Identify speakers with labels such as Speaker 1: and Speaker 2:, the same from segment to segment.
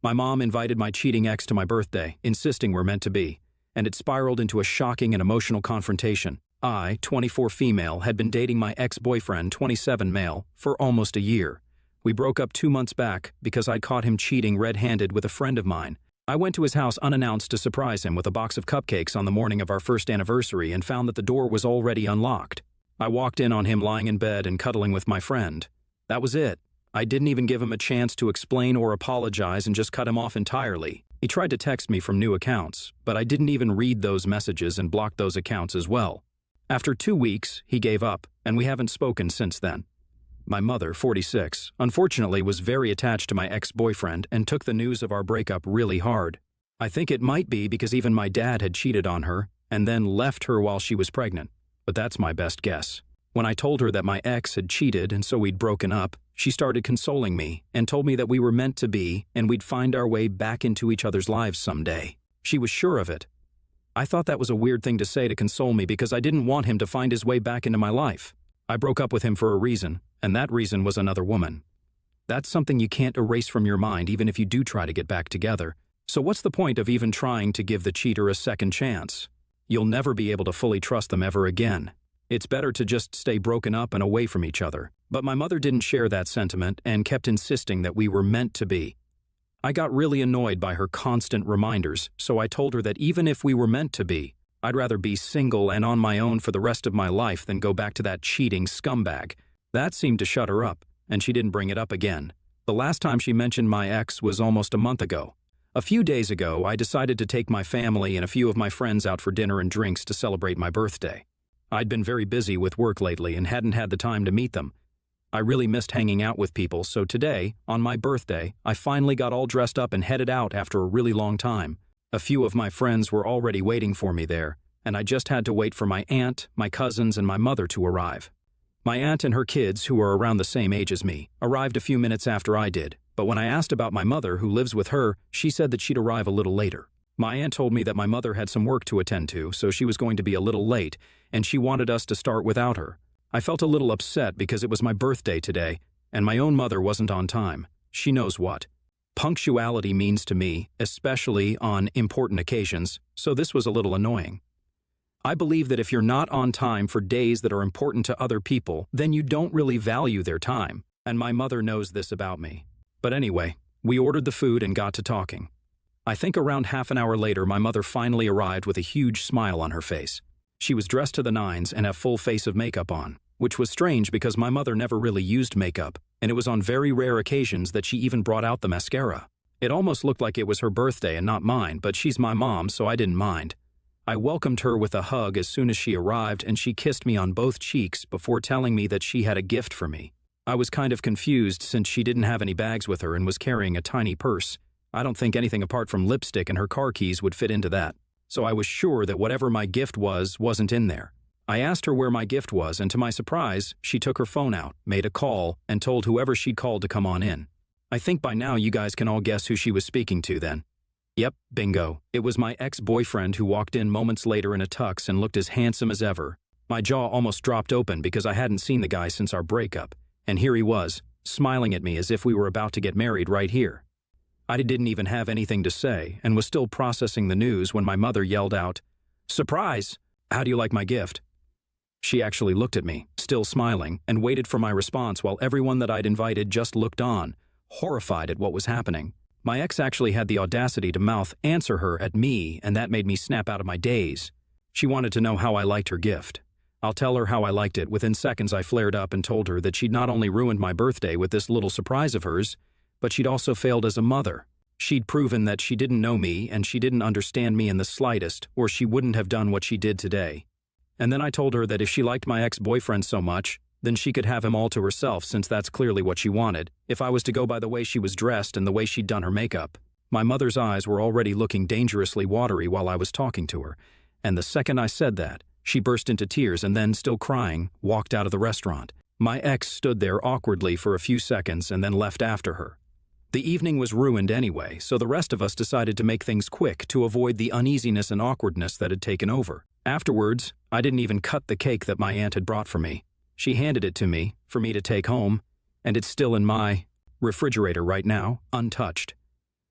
Speaker 1: My mom invited my cheating ex to my birthday, insisting we're meant to be, and it spiraled into a shocking and emotional confrontation. I, 24 female, had been dating my ex-boyfriend, 27 male, for almost a year. We broke up 2 months back because I'd caught him cheating red-handed with a friend of mine. I went to his house unannounced to surprise him with a box of cupcakes on the morning of our first anniversary and found that the door was already unlocked. I walked in on him lying in bed and cuddling with my friend. That was it. I didn't even give him a chance to explain or apologize and just cut him off entirely. He tried to text me from new accounts, but I didn't even read those messages and blocked those accounts as well. After 2 weeks, he gave up, and we haven't spoken since then. My mother, 46, unfortunately was very attached to my ex-boyfriend and took the news of our breakup really hard. I think it might be because even my dad had cheated on her and then left her while she was pregnant, but that's my best guess. When I told her that my ex had cheated and so we'd broken up, she started consoling me and told me that we were meant to be and we'd find our way back into each other's lives someday. She was sure of it. I thought that was a weird thing to say to console me because I didn't want him to find his way back into my life. I broke up with him for a reason, and that reason was another woman. That's something you can't erase from your mind even if you do try to get back together. So what's the point of even trying to give the cheater a second chance? You'll never be able to fully trust them ever again. It's better to just stay broken up and away from each other. But my mother didn't share that sentiment and kept insisting that we were meant to be. I got really annoyed by her constant reminders, so I told her that even if we were meant to be, I'd rather be single and on my own for the rest of my life than go back to that cheating scumbag. That seemed to shut her up, and she didn't bring it up again. The last time she mentioned my ex was almost a month ago. A few days ago, I decided to take my family and a few of my friends out for dinner and drinks to celebrate my birthday. I'd been very busy with work lately and hadn't had the time to meet them. I really missed hanging out with people, so today, on my birthday, I finally got all dressed up and headed out after a really long time. A few of my friends were already waiting for me there, and I just had to wait for my aunt, my cousins, and my mother to arrive. My aunt and her kids, who are around the same age as me, arrived a few minutes after I did, but when I asked about my mother, who lives with her, she said that she'd arrive a little later. My aunt told me that my mother had some work to attend to, so she was going to be a little late, and she wanted us to start without her. I felt a little upset because it was my birthday today, and my own mother wasn't on time. She knows what punctuality means to me, especially on important occasions, so this was a little annoying. I believe that if you're not on time for days that are important to other people, then you don't really value their time, and my mother knows this about me. But anyway, we ordered the food and got to talking. I think around half an hour later, my mother finally arrived with a huge smile on her face. She was dressed to the nines and had full face of makeup on, which was strange because my mother never really used makeup, and it was on very rare occasions that she even brought out the mascara. It almost looked like it was her birthday and not mine, but she's my mom, so I didn't mind. I welcomed her with a hug as soon as she arrived, and she kissed me on both cheeks before telling me that she had a gift for me. I was kind of confused since she didn't have any bags with her and was carrying a tiny purse. I don't think anything apart from lipstick and her car keys would fit into that, so I was sure that whatever my gift wasn't in there. I asked her where my gift was, and to my surprise, she took her phone out, made a call, and told whoever she'd called to come on in. I think by now you guys can all guess who she was speaking to then. Yep, bingo. It was my ex-boyfriend who walked in moments later in a tux and looked as handsome as ever. My jaw almost dropped open because I hadn't seen the guy since our breakup, and here he was, smiling at me as if we were about to get married right here. I didn't even have anything to say and was still processing the news when my mother yelled out, "Surprise! How do you like my gift?" She actually looked at me, still smiling, and waited for my response while everyone that I'd invited just looked on, horrified at what was happening. My ex actually had the audacity to mouth answer her at me, and that made me snap out of my daze. She wanted to know how I liked her gift. I'll tell her how I liked it. Within seconds, I flared up and told her that she'd not only ruined my birthday with this little surprise of hers, but she'd also failed as a mother. She'd proven that she didn't know me and she didn't understand me in the slightest, or she wouldn't have done what she did today. And then I told her that if she liked my ex-boyfriend so much, then she could have him all to herself since that's clearly what she wanted, if I was to go by the way she was dressed and the way she'd done her makeup. My mother's eyes were already looking dangerously watery while I was talking to her, and the second I said that, she burst into tears and then, still crying, walked out of the restaurant. My ex stood there awkwardly for a few seconds and then left after her. The evening was ruined anyway, so the rest of us decided to make things quick to avoid the uneasiness and awkwardness that had taken over. Afterwards, I didn't even cut the cake that my aunt had brought for me. She handed it to me, for me to take home, and it's still in my refrigerator right now, untouched.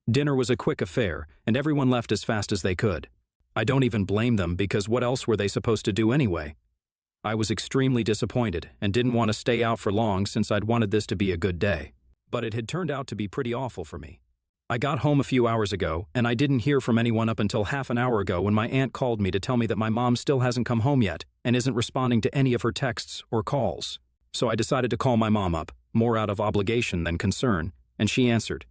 Speaker 1: Dinner was a quick affair, and everyone left as fast as they could. I don't even blame them because what else were they supposed to do anyway? I was extremely disappointed and didn't want to stay out for long since I'd wanted this to be a good day. But it had turned out to be pretty awful for me. I got home a few hours ago, and I didn't hear from anyone up until half an hour ago when my aunt called me to tell me that my mom still hasn't come home yet and isn't responding to any of her texts or calls. So I decided to call my mom up, more out of obligation than concern, and she answered.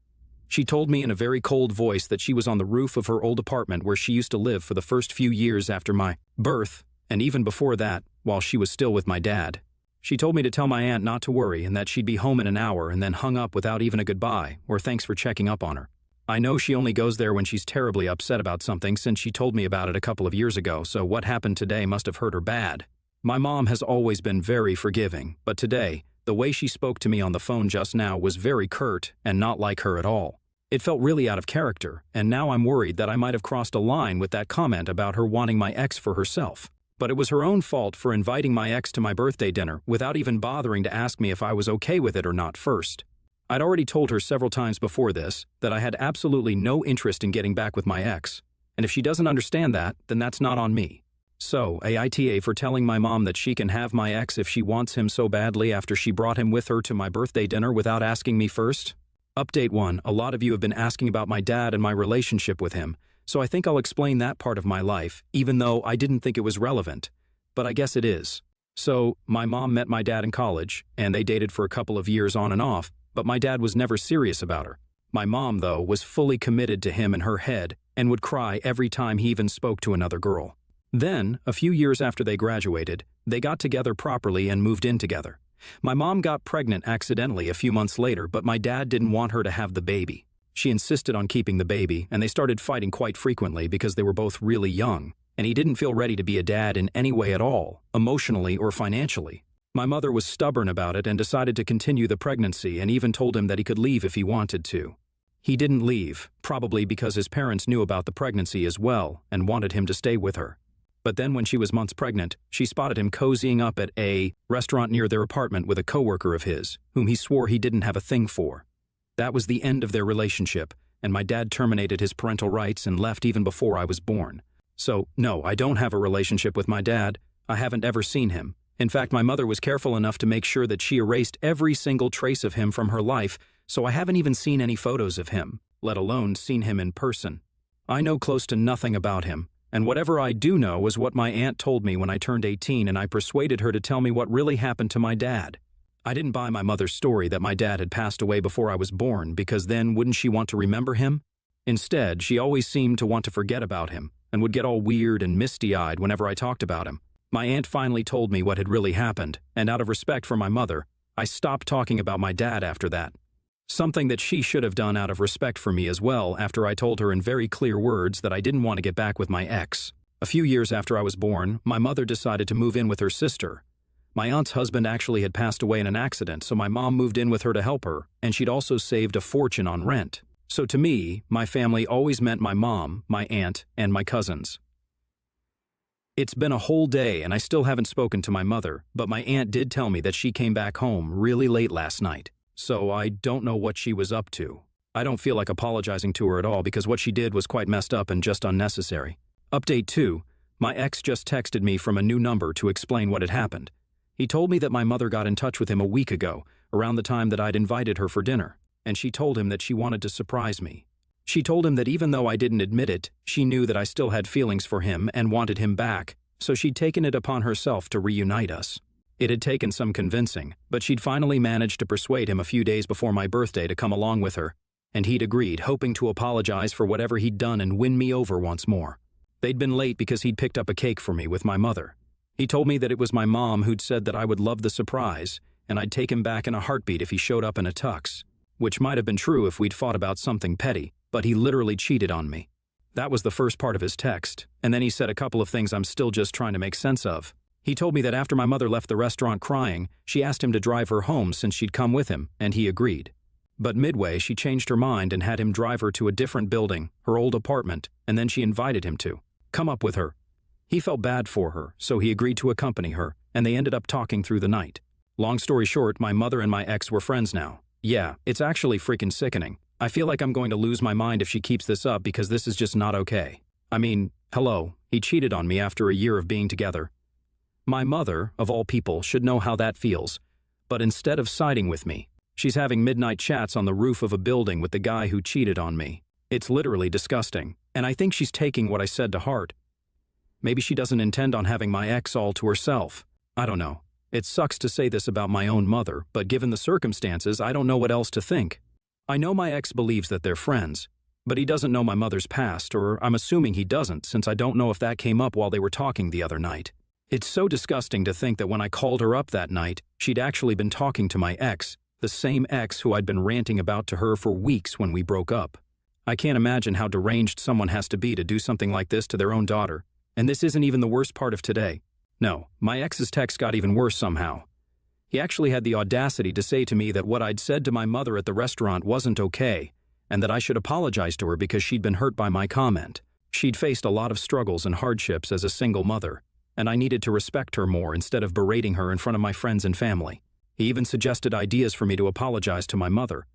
Speaker 1: She told me in a very cold voice that she was on the roof of her old apartment where she used to live for the first few years after my birth, and even before that, while she was still with my dad. She told me to tell my aunt not to worry and that she'd be home in an hour, and then hung up without even a goodbye or thanks for checking up on her. I know she only goes there when she's terribly upset about something since she told me about it a couple of years ago, so what happened today must have hurt her bad. My mom has always been very forgiving, but today, the way she spoke to me on the phone just now was very curt and not like her at all. It felt really out of character, and now I'm worried that I might have crossed a line with that comment about her wanting my ex for herself. But it was her own fault for inviting my ex to my birthday dinner without even bothering to ask me if I was okay with it or not first. I'd already told her several times before this that I had absolutely no interest in getting back with my ex, and if she doesn't understand that, then that's not on me. So, AITA for telling my mom that she can have my ex if she wants him so badly after she brought him with her to my birthday dinner without asking me first? Update 1. A lot of you have been asking about my dad and my relationship with him, so I think I'll explain that part of my life, even though I didn't think it was relevant. But I guess it is. So, my mom met my dad in college, and they dated for a couple of years on and off, but my dad was never serious about her. My mom, though, was fully committed to him in her head and would cry every time he even spoke to another girl. Then, a few years after they graduated, they got together properly and moved in together. My mom got pregnant accidentally a few months later, but my dad didn't want her to have the baby. She insisted on keeping the baby, and they started fighting quite frequently because they were both really young, and he didn't feel ready to be a dad in any way at all, emotionally or financially. My mother was stubborn about it and decided to continue the pregnancy and even told him that he could leave if he wanted to. He didn't leave, probably because his parents knew about the pregnancy as well and wanted him to stay with her. But then when she was months pregnant, she spotted him cozying up at a restaurant near their apartment with a coworker of his, whom he swore he didn't have a thing for. That was the end of their relationship, and my dad terminated his parental rights and left even before I was born. So, no, I don't have a relationship with my dad. I haven't ever seen him. In fact, my mother was careful enough to make sure that she erased every single trace of him from her life, so I haven't even seen any photos of him, let alone seen him in person. I know close to nothing about him, and whatever I do know is what my aunt told me when I turned 18 and I persuaded her to tell me what really happened to my dad. I didn't buy my mother's story that my dad had passed away before I was born because then wouldn't she want to remember him? Instead, she always seemed to want to forget about him and would get all weird and misty-eyed whenever I talked about him. My aunt finally told me what had really happened, and out of respect for my mother, I stopped talking about my dad after that. Something that she should have done out of respect for me as well after I told her in very clear words that I didn't want to get back with my ex. A few years after I was born, my mother decided to move in with her sister. My aunt's husband actually had passed away in an accident, so my mom moved in with her to help her, and she'd also saved a fortune on rent. So to me, my family always meant my mom, my aunt, and my cousins. It's been a whole day and I still haven't spoken to my mother, but my aunt did tell me that she came back home really late last night. So I don't know what she was up to. I don't feel like apologizing to her at all because what she did was quite messed up and just unnecessary. Update 2. My ex just texted me from a new number to explain what had happened. He told me that my mother got in touch with him a week ago, around the time that I'd invited her for dinner, and she told him that she wanted to surprise me. She told him that even though I didn't admit it, she knew that I still had feelings for him and wanted him back, so she'd taken it upon herself to reunite us. It had taken some convincing, but she'd finally managed to persuade him a few days before my birthday to come along with her, and he'd agreed, hoping to apologize for whatever he'd done and win me over once more. They'd been late because he'd picked up a cake for me with my mother. He told me that it was my mom who'd said that I would love the surprise, and I'd take him back in a heartbeat if he showed up in a tux, which might have been true if we'd fought about something petty, but he literally cheated on me. That was the first part of his text, and then he said a couple of things I'm still just trying to make sense of. He told me that after my mother left the restaurant crying, she asked him to drive her home since she'd come with him, and he agreed. But midway, she changed her mind and had him drive her to a different building, her old apartment, and then she invited him to come up with her. He felt bad for her, so he agreed to accompany her, and they ended up talking through the night. Long story short, my mother and my ex were friends now. Yeah, it's actually freaking sickening. I feel like I'm going to lose my mind if she keeps this up because this is just not okay. I mean, hello, he cheated on me after a year of being together. My mother, of all people, should know how that feels, but instead of siding with me, she's having midnight chats on the roof of a building with the guy who cheated on me. It's literally disgusting, and I think she's taking what I said to heart. Maybe she doesn't intend on having my ex all to herself. I don't know. It sucks to say this about my own mother, but given the circumstances, I don't know what else to think. I know my ex believes that they're friends, but he doesn't know my mother's past, or I'm assuming he doesn't since I don't know if that came up while they were talking the other night. It's so disgusting to think that when I called her up that night, she'd actually been talking to my ex, the same ex who I'd been ranting about to her for weeks when we broke up. I can't imagine how deranged someone has to be to do something like this to their own daughter, and this isn't even the worst part of today. No, my ex's text got even worse somehow. He actually had the audacity to say to me that what I'd said to my mother at the restaurant wasn't okay, and that I should apologize to her because she'd been hurt by my comment. She'd faced a lot of struggles and hardships as a single mother, and I needed to respect her more instead of berating her in front of my friends and family. He even suggested ideas for me to apologize to my mother.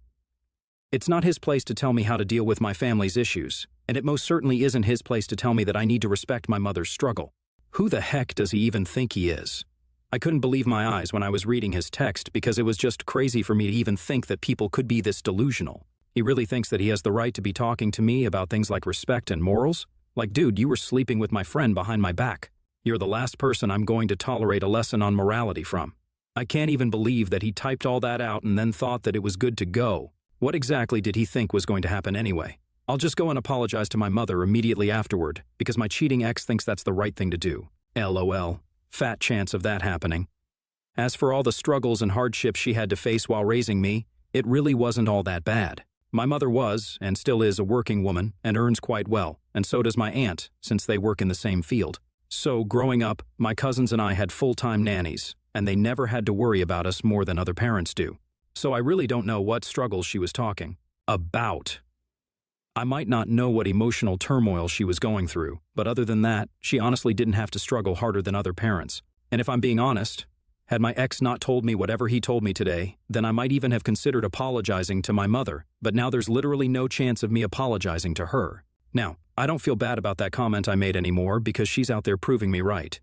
Speaker 1: It's not his place to tell me how to deal with my family's issues, and it most certainly isn't his place to tell me that I need to respect my mother's struggle. Who the heck does he even think he is? I couldn't believe my eyes when I was reading his text because it was just crazy for me to even think that people could be this delusional. He really thinks that he has the right to be talking to me about things like respect and morals? Like, dude, you were sleeping with my friend behind my back. You're the last person I'm going to tolerate a lesson on morality from. I can't even believe that he typed all that out and then thought that it was good to go. What exactly did he think was going to happen anyway? I'll just go and apologize to my mother immediately afterward because my cheating ex thinks that's the right thing to do. LOL. Fat chance of that happening. As for all the struggles and hardships she had to face while raising me, it really wasn't all that bad. My mother was, and still is, a working woman and earns quite well, and so does my aunt, since they work in the same field. So, growing up, my cousins and I had full-time nannies, and they never had to worry about us more than other parents do. So I really don't know what struggles she was talking about. I might not know what emotional turmoil she was going through, but other than that, she honestly didn't have to struggle harder than other parents. And if I'm being honest, had my ex not told me whatever he told me today, then I might even have considered apologizing to my mother, but now there's literally no chance of me apologizing to her. Now, I don't feel bad about that comment I made anymore because she's out there proving me right.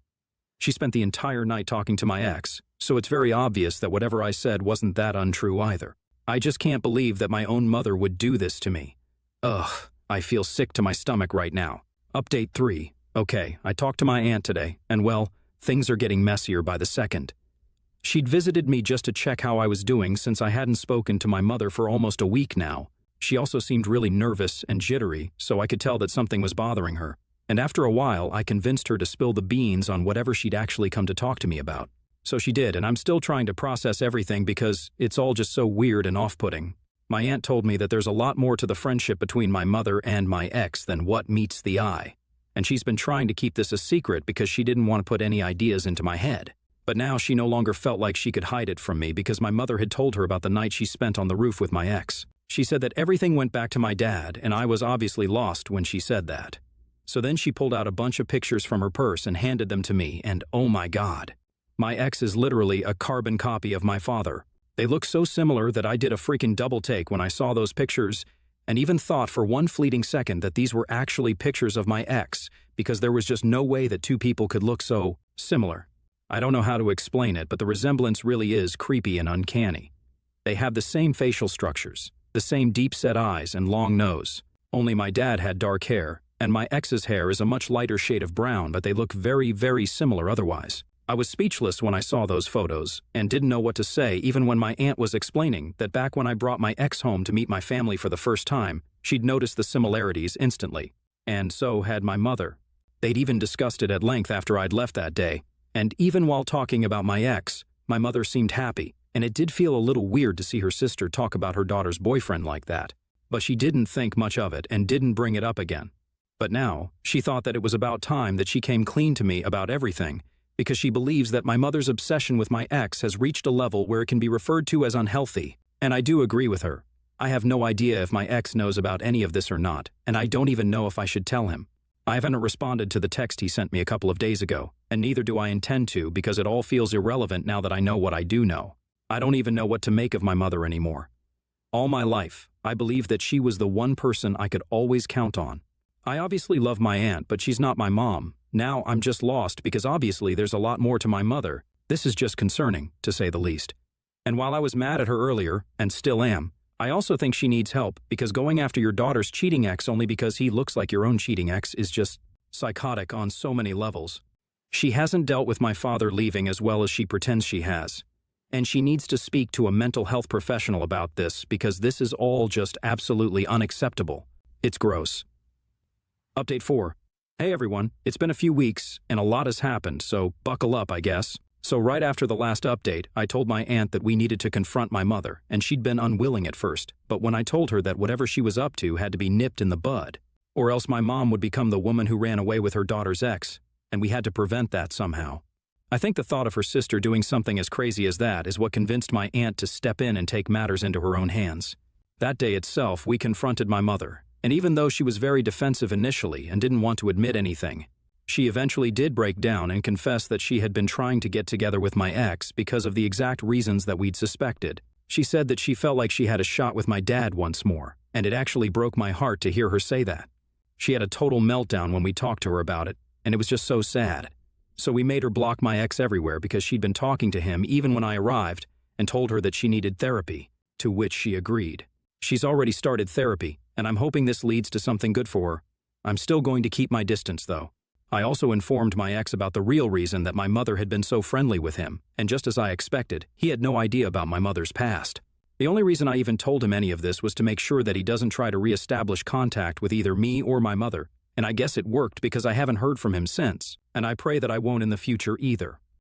Speaker 1: She spent the entire night talking to my ex, so it's very obvious that whatever I said wasn't that untrue either. I just can't believe that my own mother would do this to me. Ugh, I feel sick to my stomach right now. Update 3. Okay, I talked to my aunt today, and well, things are getting messier by the second. She'd visited me just to check how I was doing since I hadn't spoken to my mother for almost a week now. She also seemed really nervous and jittery, so I could tell that something was bothering her. And after a while, I convinced her to spill the beans on whatever she'd actually come to talk to me about. So she did, and I'm still trying to process everything because it's all just so weird and off-putting. My aunt told me that there's a lot more to the friendship between my mother and my ex than what meets the eye. And she's been trying to keep this a secret because she didn't want to put any ideas into my head. But now she no longer felt like she could hide it from me because my mother had told her about the night she spent on the roof with my ex. She said that everything went back to my dad, and I was obviously lost when she said that. So then she pulled out a bunch of pictures from her purse and handed them to me, and oh my God. My ex is literally a carbon copy of my father. They look so similar that I did a freaking double take when I saw those pictures and even thought for one fleeting second that these were actually pictures of my ex because there was just no way that two people could look so similar. I don't know how to explain it, but the resemblance really is creepy and uncanny. They have the same facial structures, the same deep-set eyes and long nose. Only my dad had dark hair, and my ex's hair is a much lighter shade of brown, but they look very, very similar otherwise. I was speechless when I saw those photos and didn't know what to say even when my aunt was explaining that back when I brought my ex home to meet my family for the first time, she'd noticed the similarities instantly. And so had my mother. They'd even discussed it at length after I'd left that day. And even while talking about my ex, my mother seemed happy, and it did feel a little weird to see her sister talk about her daughter's boyfriend like that. But she didn't think much of it and didn't bring it up again. But now, she thought that it was about time that she came clean to me about everything, because she believes that my mother's obsession with my ex has reached a level where it can be referred to as unhealthy. And I do agree with her. I have no idea if my ex knows about any of this or not, and I don't even know if I should tell him. I haven't responded to the text he sent me a couple of days ago, and neither do I intend to because it all feels irrelevant now that I know what I do know. I don't even know what to make of my mother anymore. All my life, I believed that she was the one person I could always count on. I obviously love my aunt, but she's not my mom. Now I'm just lost because obviously there's a lot more to my mother. This is just concerning, to say the least. And while I was mad at her earlier, and still am, I also think she needs help because going after your daughter's cheating ex only because he looks like your own cheating ex is just psychotic on so many levels. She hasn't dealt with my father leaving as well as she pretends she has. And she needs to speak to a mental health professional about this because this is all just absolutely unacceptable. It's gross. Update 4. Hey everyone, it's been a few weeks and a lot has happened, so buckle up, I guess. So right after the last update, I told my aunt that we needed to confront my mother, and she'd been unwilling at first, but when I told her that whatever she was up to had to be nipped in the bud, or else my mom would become the woman who ran away with her daughter's ex, and we had to prevent that somehow. I think the thought of her sister doing something as crazy as that is what convinced my aunt to step in and take matters into her own hands. That day itself, we confronted my mother, and even though she was very defensive initially and didn't want to admit anything, she eventually did break down and confess that she had been trying to get together with my ex because of the exact reasons that we'd suspected. She said that she felt like she had a shot with my dad once more, and it actually broke my heart to hear her say that. She had a total meltdown when we talked to her about it, and it was just so sad. So we made her block my ex everywhere because she'd been talking to him even when I arrived and told her that she needed therapy, to which she agreed. She's already started therapy, and I'm hoping this leads to something good for her. I'm still going to keep my distance, though. I also informed my ex about the real reason that my mother had been so friendly with him, and just as I expected, he had no idea about my mother's past. The only reason I even told him any of this was to make sure that he doesn't try to re-establish contact with either me or my mother, and I guess it worked because I haven't heard from him since, and I pray that I won't in the future either.